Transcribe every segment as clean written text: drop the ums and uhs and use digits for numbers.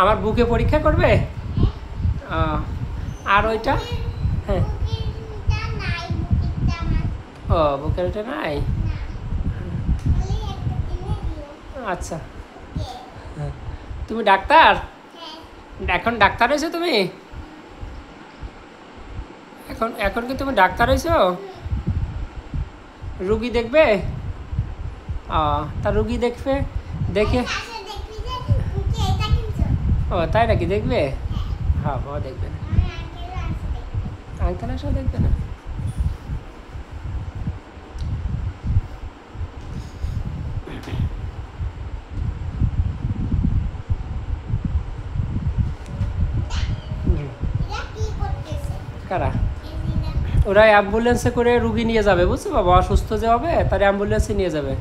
আমার বুকে পরীক্ষা করবে? আর ওইটা? হ্যাঁ। ও বুকের ওইটা নাই? আচ্ছা। তুমি ডাক্তার? এখন ডাক্তার হয়েছো তুমি? এখন কি তুমি ডাক্তার হয়েছো? রুগী দেখবে? তা রুগী দেখবে, দেখে। ও তাই নাকি, দেখবে? হ্যাঁ বাবা দেখবে না, আঙ্কেল এসে দেখবে না। কারা? ওরা অ্যাম্বুলেন্সে করে রুগী নিয়ে যাবে, বুঝছো বাবা? অসুস্থ যে হবে তার অ্যাম্বুলেন্সে নিয়ে যাবে।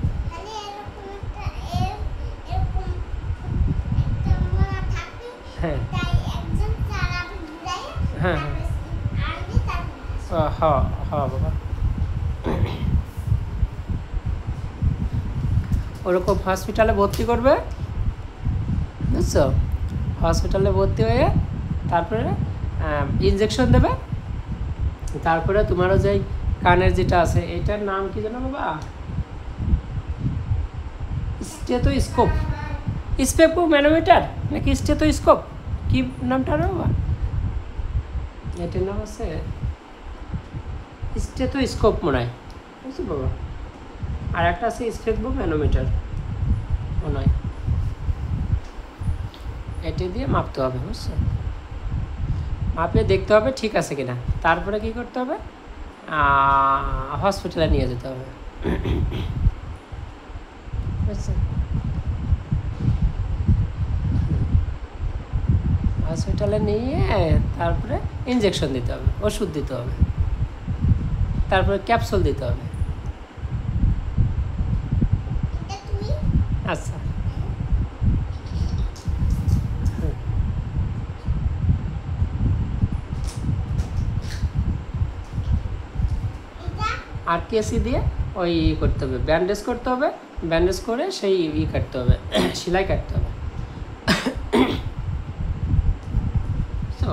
হ্যাঁ হ্যাঁ হ্যাঁ হ্যাঁ বাবা, ওরকম হসপিটালে ভর্তি করবে, বুঝছো? হসপিটালে ভর্তি হয়ে তারপরে ইনজেকশন দেবে, তারপরে তোমারও যেই কানের যেটা আছে এটার নাম কি জানো বাবা? স্টেথোস্কোপ, স্পেকো ম্যানোমিটার নাকি স্টেথোস্কোপ, কি নামটা রে বাবা? এটার নাম আছে স্টেথোস্কোপ মনে হয়, বুঝছো বাবা? আর একটা আছে স্পেকো ম্যানোমিটার মনে হয়, এটা দিয়ে মাপতে হবে, বুঝছো? মাপিয়ে দেখতে হবে ঠিক আছে কিনা, তারপরে কি করতে হবে? হসপিটালে নিয়ে যেতে হবে, বুঝছো? হসপিটালে নিয়ে তারপরে ইনজেকশন দিতে হবে, ওষুধ দিতে হবে, তারপরে ক্যাপসুল দিতে হবে। আচ্ছা, আর কেসি দিয়ে ওই করতে হবে, ব্যান্ডেজ করতে হবে, ব্যান্ডেজ করে সেই কাটতে হবে, সেলাই কাটতে হবে। তো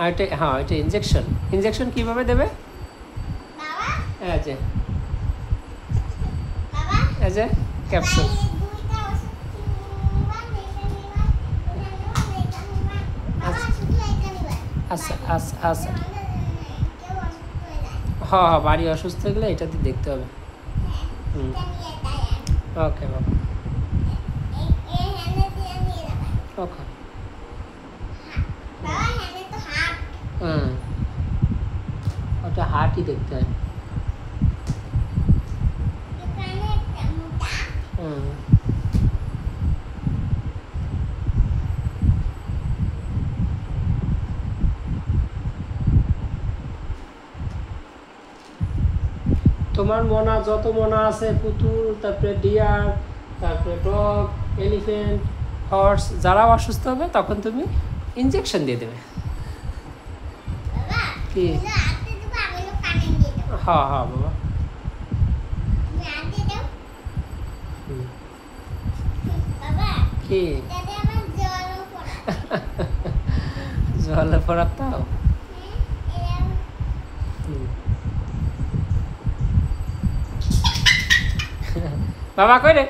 আর এটা, হ্যাঁ এটা ইনজেকশন। ইনজেকশন কীভাবে দেবে? এই যে ক্যাপসুল। আচ্ছা আচ্ছা আচ্ছা, হ্যাঁ বাড়ি অসুস্থ হয়ে গেলে এটা দিয়ে দেখতে হবে। হুম, ওকে বাবা, ওকে। হুম, ওটা হার্টই দেখতে হয়। হুম, তোমার মনা যত মনা আছে, পুতুল, তারপরে ডিয়ার, তারপরে ডগ, এলিফেন্ট, হর্স, যারা অসুস্থ হবে তখন তুমি ইনজেকশন দিয়ে দেবে। কি? হ্যাঁ হ্যাঁ বাবা, কি জলে পড়াতাও? বাবা কই রে?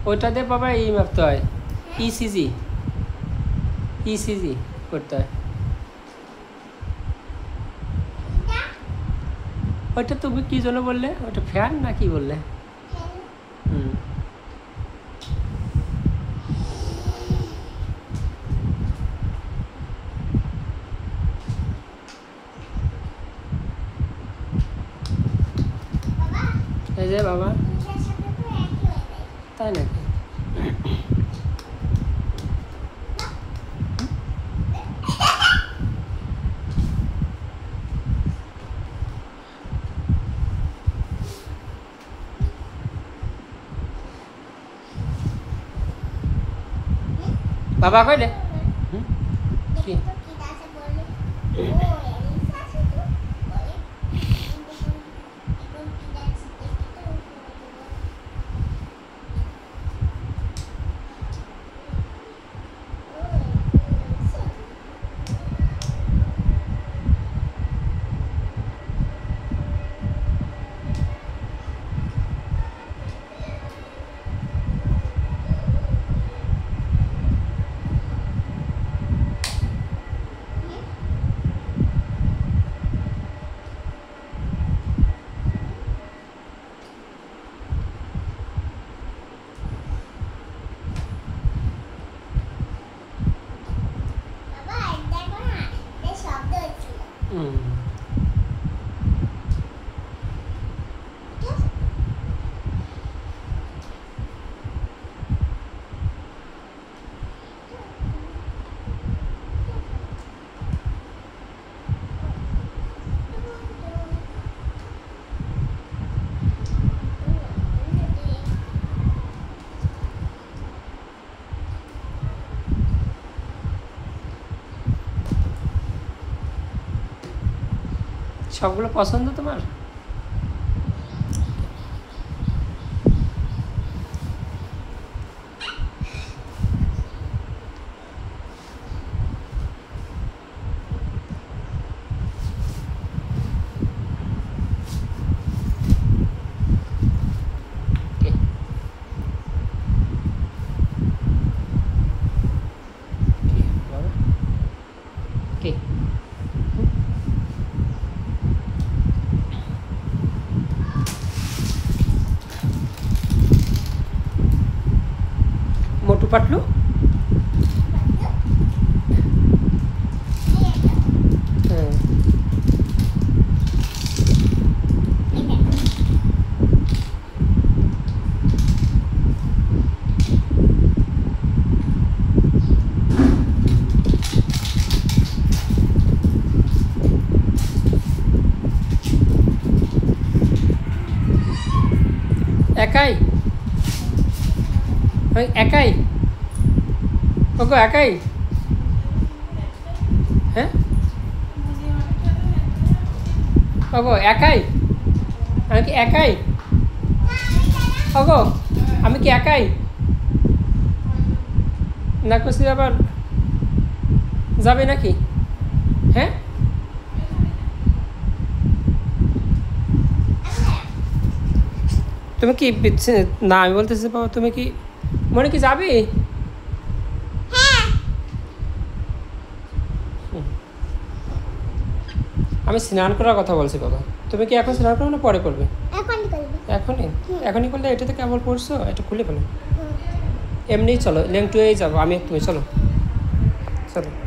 ওইটা দিয়ে বাবা এই মাপতে হয়, ইসিজি, ইসিজি করতে হয়। ওইটা তুমি কি জন্য বললে? ওইটা ফ্যান না কি বললে? হুম, এই যে বাবা, তাই নাকি? বাবা কইলে কি সবগুলো পছন্দ তোমার? মোটু পাটলু একাই একাই ওগো একাই হ্যাঁ ওগো একাই আমি কি একাই ওগো আমি কি একাই না খুশি আবার যাবে নাকি হ্যাঁ তুমি কি না আমি বলতেছি বাবা তুমি কি মনে কি যাবে আমি স্নান করার কথা বলছি বাবা তুমি কি এখন স্নান করবে না পরে করবে এখনই এখনই করলে এটাতে কেমন পড়ছো এটা খুলে ফেলো এমনিই চলো লেংটুয়েই যাবো আমি তুমি চলো চলো